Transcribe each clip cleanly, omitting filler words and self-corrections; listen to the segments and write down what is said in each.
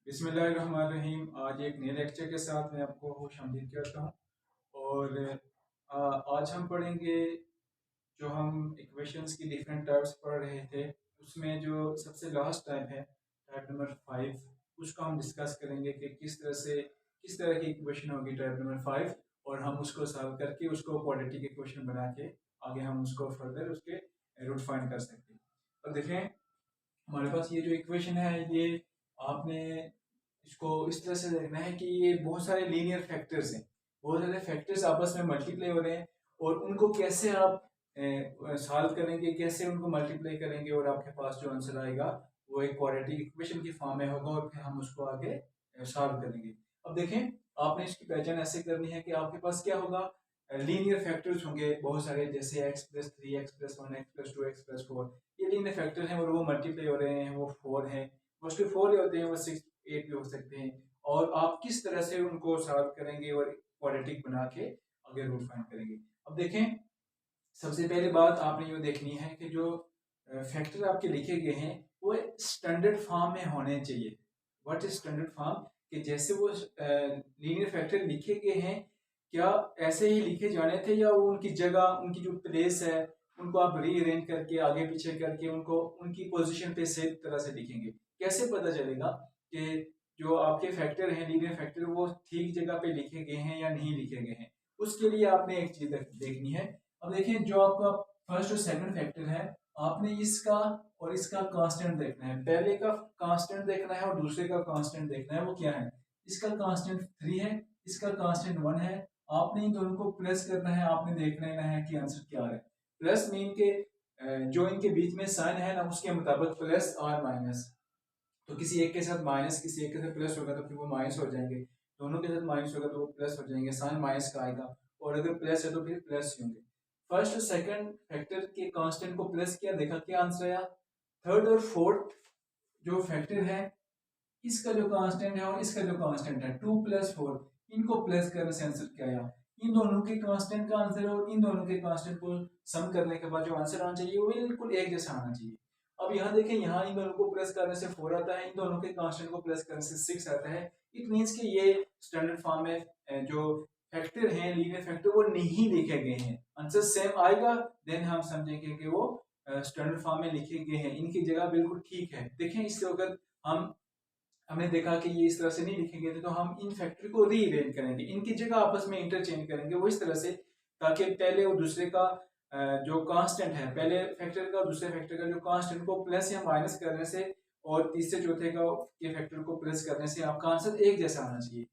बिस्मिल्लाहिर्रहमानिर्रहीम। आज एक नए लेक्चर के साथ मैं आपको खुशामदीद कहता हूँ। और आज हम पढ़ेंगे, जो हम इक्वेशंस की डिफरेंट टाइप्स पढ़ रहे थे, उसमें जो सबसे लास्ट टाइप है, टाइप नंबर 5, उसको हम डिस्कस करेंगे कि किस तरह की इक्वेशन होगी टाइप नंबर 5, और हम उसको सॉल्व करके उसको क्वाड्रेटिक इक्वेशन बना के आगे हम उसको फर्दर उसके रूट फाइंड कर सकते हैं। तो देखें, हमारे पास ये जो इक्वेशन है, ये आपने इसको इस तरह से देखना है कि ये बहुत सारे लीनियर फैक्टर्स हैं, बहुत सारे फैक्टर्स आपस में मल्टीप्लाई हो रहे हैं, और उनको कैसे आप सॉल्व करेंगे, कैसे उनको मल्टीप्लाई करेंगे, और आपके पास जो आंसर आएगा वो एक क्वाड्रेटिक इक्वेशन की फॉर्म में होगा, और फिर हम उसको आगे सॉल्व करेंगे। अब देखें, आपने इसकी पहचान ऐसे करनी है कि आपके पास क्या होगा, लीनियर फैक्टर्स होंगे बहुत सारे, जैसे x+3, x+1, x+2, x+4। ये लीनियर फैक्टर हैं और वो मल्टीप्लाई हो रहे हैं, वो 4 हैं, मोस्टली 4 ही होते हैं, वो 6, 8 भी हो सकते हैं। और आप किस तरह से उनको सॉल्व करेंगे और क्वाड्रेटिक बना के आगे रूट फाइंड करेंगे। अब देखें, सबसे पहले बात आपने ये देखनी है कि जो फैक्टर आपके लिखे गए हैं वो स्टैंडर्ड फॉर्म में होने चाहिए। What is standard form? कि जैसे वो लीनियर फैक्टर लिखे गए हैं, क्या ऐसे ही लिखे जाने थे, या वो उनकी जगह, उनकी जो प्लेस है, उनको आप रीअरेंज करके आगे पीछे करके उनको उनकी पोजीशन पे सेम तरह से लिखेंगे। कैसे पता चलेगा कि जो आपके फैक्टर हैं, लीनियर फैक्टर, वो ठीक जगह पे लिखे गए हैं या नहीं लिखे गए हैं? उसके लिए आपने एक चीज देखनी है। अब देखिए, जो आपका फर्स्ट और सेकंड फैक्टर है, आपने इसका और इसका कांस्टेंट देखना है। पहले का कांस्टेंट देखना है और दूसरे का कांस्टेंट देखना है। वो क्या है? इसका कांस्टेंट 3 है, इसका कांस्टेंट 1 है। आपने इन दोनों को प्लस करना है, आपने देख लेना है कि आंसर क्या है। प्लस मीन के जो इनके बीच में साइन है ना, उसके मुताबिक प्लस और माइनस। तो किसी एक के साथ माइनस, किसी एक के साथ प्लस होगा तो फिर वो माइनस हो जाएंगे, दोनों के साथ माइनस होगा तो वो प्लस हो जाएंगे, साइन माइनस का आएगा। और अगर प्लस है तो फिर प्लस ही होंगे। फर्स्ट और सेकंड फैक्टर के कांस्टेंट को प्लस किया, देखा क्या आंसर आया। थर्ड और फोर्थ जो फैक्टर है, इसका जो कांस्टेंट है और इसका जो कांस्टेंट है, 2+4, इनको प्लस करने से आंसर क्या आया। इन दोनों के कांस्टेंट का आंसर और इन दोनों के कांस्टेंट को सम करने के बाद जो आंसर आना चाहिए वो बिल्कुल एक जैसा आना चाहिए। अब यहाँ देखें, यहाँ इन दोनों को प्लस करने से 4 आता है, इन दोनों के कांस्टेंट को प्लस करने से 6 आता है। इट मींस कि ये स्टैंडर्ड फॉर्म में जो फैक्टर हैं, लीनियर फैक्टर, वो नहीं लिखे गए हैं। आंसर सेम आएगा, देन हम समझेंगे कि वो स्टैंडर्ड फॉर्म में लिखे गए हैं, इनकी जगह बिल्कुल ठीक है। देखें, इससे अगर हमने देखा कि ये इस तरह से नहीं लिखे गए थे, तो हम इन फैक्टर को रीअरेंज करेंगे, इनकी जगह आपस में इंटरचेंज करेंगे वो इस तरह से, ताकि पहले और दूसरे का जो कांस्टेंट है, पहले फैक्टर का और दूसरे फैक्टर का जो कांस्टेंट को प्लस या माइनस करने से, और तीसरे चौथे का के फैक्टर को प्लस करने से आपका आंसर एक जैसा आना चाहिए।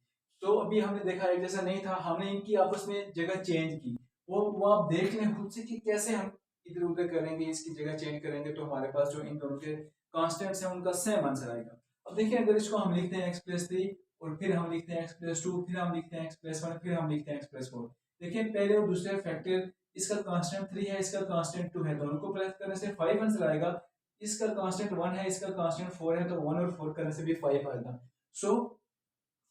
तो अभी हमने देखा एक जैसा नहीं था, हमने इनकी आपस में जगह चेंज की। वो आप देख लें खुद से कि कैसे हम इधर उधर करेंगे, इसकी जगह चेंज करेंगे, तो हमारे पास जो इन दोनों के कांस्टेंट्स हैं उनका सेम आंसर आएगा। अब देखिए, अगर इसको हम लिखते हैं x+3, और फिर हम लिखते हैं x+2, फिर हम लिखते हैं x+1, फिर हम लिखते हैं x+4। देखिए, पहले और दूसरे फैक्टर, इसका कांस्टेंट 3 है, इसका कांस्टेंट 2 है, दोनों को प्लस करने से 5 आंसर आएगा। इसका कांस्टेंट 1 है, इसका कांस्टेंट 4 है, तो 1 और 4 करने से भी 5 आएगा। सो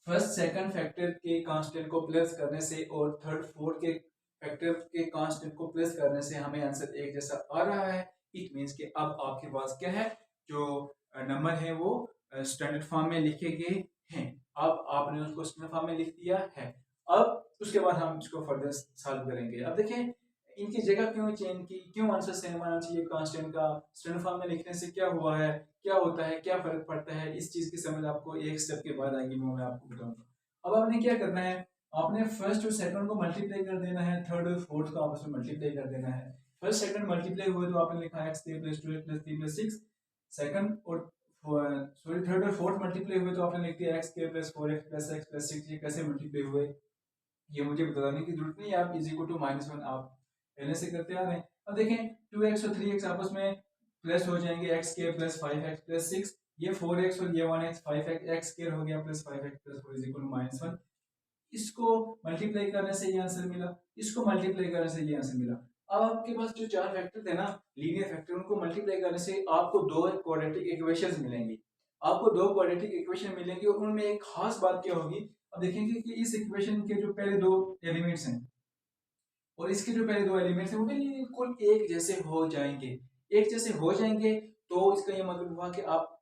फर्स्ट सेकंड फैक्टर के कांस्टेंट को प्लस करने से और थर्ड फोर्थ के फैक्टर के कांस्टेंट को प्लस करने से हमें आंसर एक जैसा आ रहा है। इट मींस कि अब आपके पास क्या है, जो नंबर है वो स्टैंडर्ड फॉर्म में लिखे गए हैं। अब आपने उसको स्टैंडर्ड फॉर्म में लिख दिया है। अब उसके बाद हम इसको फर्दर सॉल्व करेंगे। अब देखें, इनकी जगह क्यों चेंज की, क्यों आंसर सेम आना चाहिए। कांस्टेंट का स्टैंडर्ड फॉर्म में लिखने से क्या हुआ है, क्या होता है, क्या फर्क पड़ता है, इस चीज की समझ आपको एक स्टेप के बाद आएगी, वो मैं आपको बताऊंगा। अब आपने क्या करना है, आपने फर्स्ट और सेकंड को मल्टीप्लाई कर देना है, थर्ड और फोर्थ को आपस में मल्टीप्लाई कर देना है। फर्स्ट सेकंड मल्टीप्लाई हुए तो आपने लिखा x2+2x+3+6। सेकंड और सॉरी थर्ड और फोर्थ मल्टीप्लाई हुए तो आपने लिख दिया x2+4x+x+6। ये कैसे मल्टीप्लाई हुए ये मुझे बताने की जरूरत नहीं है, आप इज इक्वल टू -1 आप पहले से करते आ रहे हैं। अब देखें, 2x और 3x आपस में प्लस हो जाएंगे, x2+5x+6। ये 4x और ये 1x, 5x x हो गया plus 5x+4 is equal to -1। इसको मल्टीप्लाई करने से ये आंसर मिला, इसको मल्टीप्लाई करने से ये आंसर मिला। अब आपके पास जो चार फैक्टर थे ना, लीनियर फैक्टर, उनको मल्टीप्लाई करने से आपको दो क्वाड्रेटिक इक्वेशंस मिलेंगी। आपको दो क्वाड्रेटिक इक्वेशन मिलेंगी और उनमें एक खास बात क्या होगी। अब देखेंगे कि इस इक्वेशन के जो पहले दो एलिमेंट्स हैं और इसके जो पहले दो एलिमेंट्स हैं वो बिल्कुल एक जैसे हो जाएंगे। एक जैसे हो जाएंगे तो इसका ये मतलब हुआ कि आप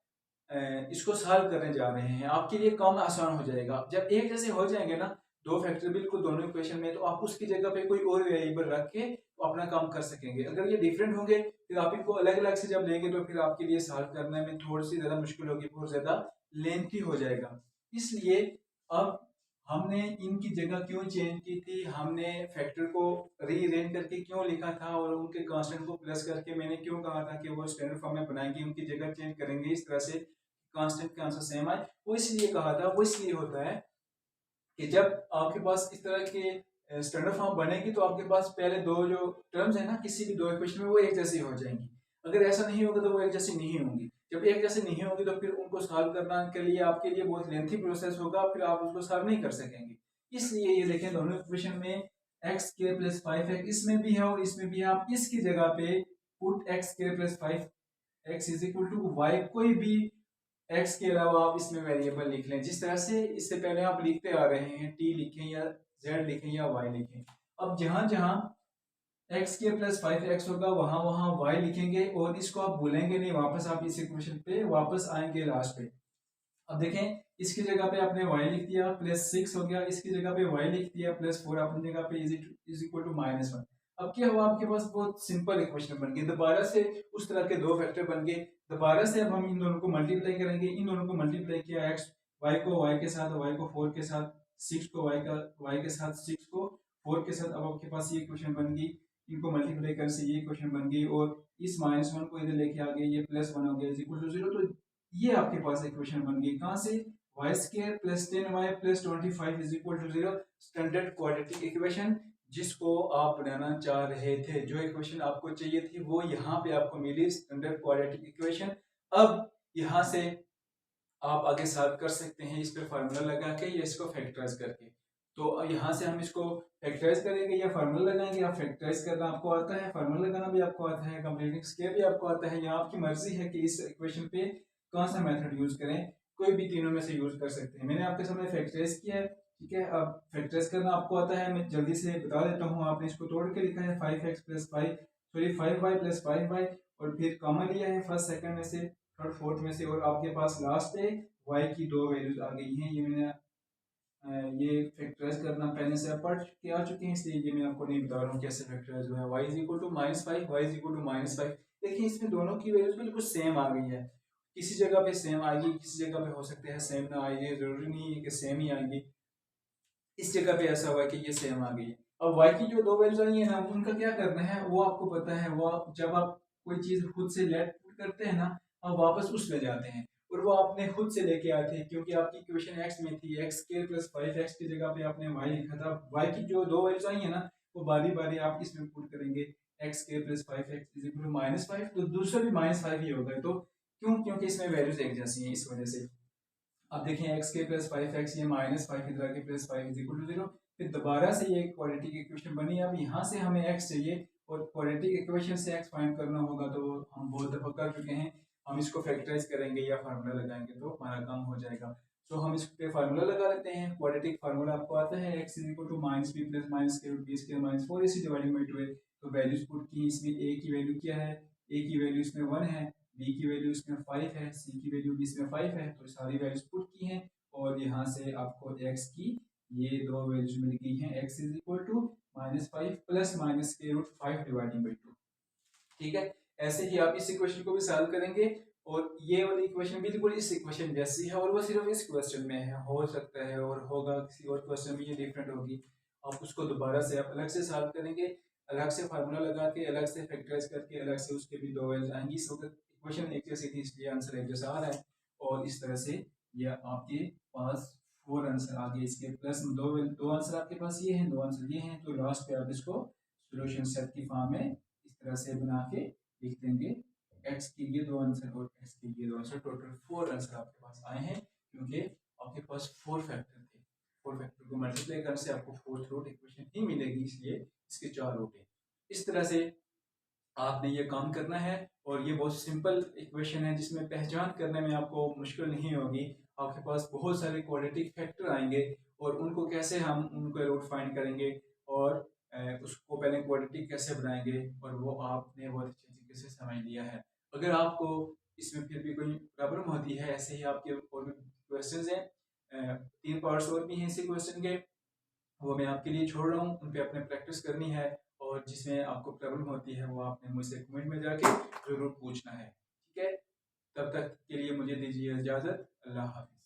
इसको सॉल्व करने जा रहे हैं, आपके लिए काम आसान हो जाएगा। जब एक जैसे हो जाएंगे ना दो फैक्टर बिल्कुल दोनों इक्वेशन में, तो आप उसकी जगह पे कोई और वेरिएबल रख के तो अपना काम कर सकेंगे। अगर ये डिफरेंट होंगे फिर आप इनको अलग अलग से जब लेंगे तो फिर आपके लिए सॉल्व करने में थोड़ी सी ज़्यादा मुश्किल होगी, बहुत ज़्यादा लेंथी हो जाएगा। इसलिए अब हमने इनकी जगह क्यों चेंज की थी, हमने फैक्टर को रीअरेंज करके क्यों लिखा था और उनके कांस्टेंट को प्लस करके मैंने क्यों कहा था कि वो स्टैंडर्ड फॉर्म में बनाएंगे, उनकी जगह चेंज करेंगे इस तरह से कांस्टेंट के आंसर सेम आए। वो इसलिए कहा था, वो इसलिए होता है कि जब आपके पास इस तरह के स्टैंडर्ड फॉर्म बनेगी तो आपके पास पहले दो जो टर्म्स है ना किसी भी दो इक्वेशन में वो एक जैसी हो जाएंगी। अगर ऐसा नहीं होगा तो वो एक जैसी नहीं होंगी। जब एक जैसे नहीं होगी तो फिर उनको सॉल्व करना के लिए आपके लिए बहुत लेंथी प्रोसेस होगा, फिर आप उसको सॉल्व नहीं कर सकेंगे। इसलिए ये देखें दोनों इक्वेशन में एक्स के प्लस फाइव है, इसमें भी है और इसमें भी है। आप इसकी जगह पे पुट एक्स के plus five x is equal to y, कोई भी एक्स के अलावा आप इसमें वेरिएबल लिख लें जिस तरह से इससे पहले आप लिखते आ रहे हैं, टी लिखें या जेड लिखें या वाई लिखें। अब जहां जहां एक्स के प्लस फाइव एक्स होगा वहां वहां वाई लिखेंगे और इसको आप भूलेंगे नहीं, वापस आप इस इक्वेशन पे वापस आएंगे लास्ट पे। अब देखें इसकी जगह पे आपने y लिख दिया प्लस सिक्स हो गया, इसकी जगह पे y लिख दिया प्लस फोर, अपनी जगह पे is equal to minus one. अब क्या हुआ, आपके पास बहुत सिंपल इक्वेशन बन गई, दोबारा से उस तरह के दो फैक्टर बन गए। दोबारा से अब हम इन दोनों को मल्टीप्लाई करेंगे, इन दोनों को मल्टीप्लाई किया एक्स वाई को y के साथ, y को फोर के साथ, सिक्स को y के साथ, सिक्स को फोर के साथ। अब आपके पास ये इक्वेशन बन गई, इनको मल्टीप्लाई करने से ये इक्वेशन बन गई और इस माइनस वन को इधर लेके आ गए, ये प्लस वन हो गया इज इक्वल टू जीरो। तो ये आपके पास इक्वेशन बन गई कहां से, y square plus ten y plus 25 is equal to zero, standard quadratic equation जिसको आप बनाना चाह रहे थे। जो इक्वेशन आपको चाहिए थी वो यहाँ पे आपको मिली, स्टैंडर्ड क्वाड्रेटिक इक्वेशन। अब यहाँ से आप आगे सॉल्व कर सकते हैं इस पे फार्मूला लगा के या इसको फैक्टराइज करके। तो यहाँ से हम इसको फैक्टराइज करेंगे या फार्मूला लगाएंगे। आप फैक्टराइज करना आपको आता है, फार्मूला लगाना भी आपको आता है, कंप्लीटिंग स्क्वायर भी आपको आता है। यहाँ आपकी मर्जी है कि इस इक्वेशन पे कौन सा मेथड यूज करें, कोई भी तीनों में से यूज कर सकते हैं। मैंने आपके सामने फैक्टराइज किया है, ठीक है। अब फैक्टराइज करना आपको आता है, मैं जल्दी से बता देता हूँ। आपने इसको तोड़ के लिखा है five x plus five, sorry five y plus five y, और फिर कॉमन लिया है फर्स्ट सेकंड में से, थर्ड फोर्थ में से, और आपके पास लास्ट पे y की दो वैल्यूज आ गई हैं। ये मैंने ये फैक्टराइज करना पहले से आप पढ़ के आ चुके हैं, इसलिए ये मैं आपको नहीं बता रहा हूँ कैसे फैक्टराइज हुआ है। y is equal to minus five, y is equal to minus five. देखिए इसमें दोनों की वैल्यूज बिल्कुल सेम आ गई है। किसी जगह पे सेम आएगी, किसी जगह पे हो सकते हैं सेम ना आएगी, जरूरी नहीं है कि सेम ही आएगी। इस जगह पे ऐसा हुआ कि ये सेम आ गई है। अब y की जो दो वैल्यूज आई है ना उनका क्या करना है वो आपको पता है। वो जब आप कोई चीज खुद से लेट पुट करते हैं ना, आप वापस उसमें जाते हैं और वो आपने खुद से लेके आए थे, क्योंकि आपकी इक्वेशन x में थी, x square plus five x की जगह पे आपने y लिखा था। y की जो दो वैल्यूज आई है ना वो बारी बारी आप इसमें पुट करेंगे, x square plus five x is equal to minus five, तो दूसरा भी माइनस फाइव ही होगा। तो क्यों, क्योंकि इसमें वैल्यूज एक जैसी हैं, इस वजह से। अब देखें एक्स के प्लस फाइव एक्स, ये माइनस फाइव इधर आके plus five is equal to zero. फिर दोबारा से ये क्वाड्रेटिक इक्वेशन बनी। अब यहाँ से हमें एक्स चाहिए और क्वाड्रेटिक इक्वेशन से एक्स फाइंड करना होगा, तो हम बहुत दफा कर चुके हैं। हम इसको फैक्टराइज करेंगे या फार्मूला लगाएंगे तो हमारा काम हो जाएगा। तो हम इस पे फार्मूला लगा लेते हैं। क्वाड्रेटिक फार्मूला आपको आता है, X is equal to minus B plus minus के root B square minus four इसी डिवाइडिंग बाई टू है। तो वैल्यूज पुट की, इसमें ए की वैल्यू क्या है, ए की वैल्यू इसमें वन है, बी की वैल्यू इसमें फाइव है, सी की वैल्यू भी इसमें फाइव है, तो सारी वैल्यूज पुट की हैं। और यहाँ से आपको x की ये दो वैल्यूज मिल गई हैं, x is equal to minus five plus minus के root five dividing by two. ठीक है, ऐसे ही आप इस इक्वेशन को भी सॉल्व करेंगे और ये वाली इक्वेशन बिल्कुल इस इक्वेशन जैसी है और वो सिर्फ इस क्वेश्चन में है। हो सकता है और होगा किसी और क्वेश्चन में ये डिफरेंट होगी, आप उसको दोबारा से आप अलग से सॉल्व करेंगे, अलग से फार्मूला लगा के, अलग से फैक्टराइज करके, अलग से उसके भी दो वैल्यूज आएंगी। इस वक्त इक्वेशन एक जैसी थी इसलिए आंसर एक जैसा आ रहा है। और इस तरह से ये आपके पास फोर आंसर आ गए इसके, प्लस दो आंसर आपके पास ये हैं, दो आंसर ये हैं। तो लास्ट पे आप इसको सॉल्यूशन सेट की फॉर्म में इस तरह से बना के लिख देंगे, एक्स के लिए दो आंसर और एक्स के लिए दो आंसर, टोटल फोर आंसर आपके पास आए हैं, क्योंकि आपके पास फोर फैक्टर थे। फोर फैक्टर को मल्टीप्लाई करने से आपको फोर्थ रूट इक्वेशन ही मिलेगी, इसलिए इसके चार रूट हैं। इस तरह से आपने ये काम करना है और ये बहुत सिंपल इक्वेशन है जिसमें पहचान करने में आपको मुश्किल नहीं होगी। आपके पास बहुत सारे क्वाड्रेटिक फैक्टर आएंगे और उनको कैसे हम उनका रूट फाइंड करेंगे और उसको पहले क्वाड्रेटिक कैसे बनाएंगे, और वो आपने बहुत अच्छे तरीके से समझ लिया है। अगर आपको इसमें फिर भी कोई प्रॉब्लम होती है, ऐसे ही आपके और भी क्वेश्चंस हैं, 3 पार्ट्स और भी हैं इसी क्वेश्चन के, वो मैं आपके लिए छोड़ रहा हूँ, उन पे आपने प्रैक्टिस करनी है, और जिसमें आपको प्रॉब्लम होती है वो आपने मुझसे कमेंट में जाके ज़रूर पूछना है। ठीक है, तब तक के लिए मुझे दीजिए इजाज़त। अल्लाह हाफ़िज़।